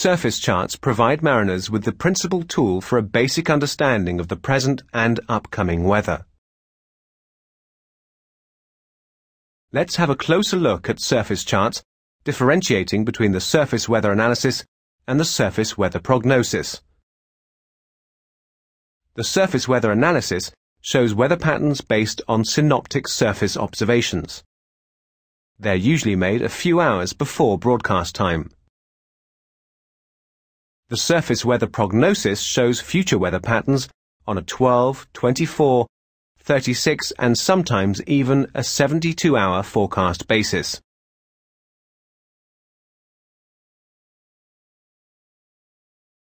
Surface charts provide mariners with the principal tool for a basic understanding of the present and upcoming weather. Let's have a closer look at surface charts, differentiating between the surface weather analysis and the surface weather prognosis. The surface weather analysis shows weather patterns based on synoptic surface observations. They're usually made a few hours before broadcast time. The surface weather prognosis shows future weather patterns on a 12, 24, 36 and sometimes even a 72-hour forecast basis.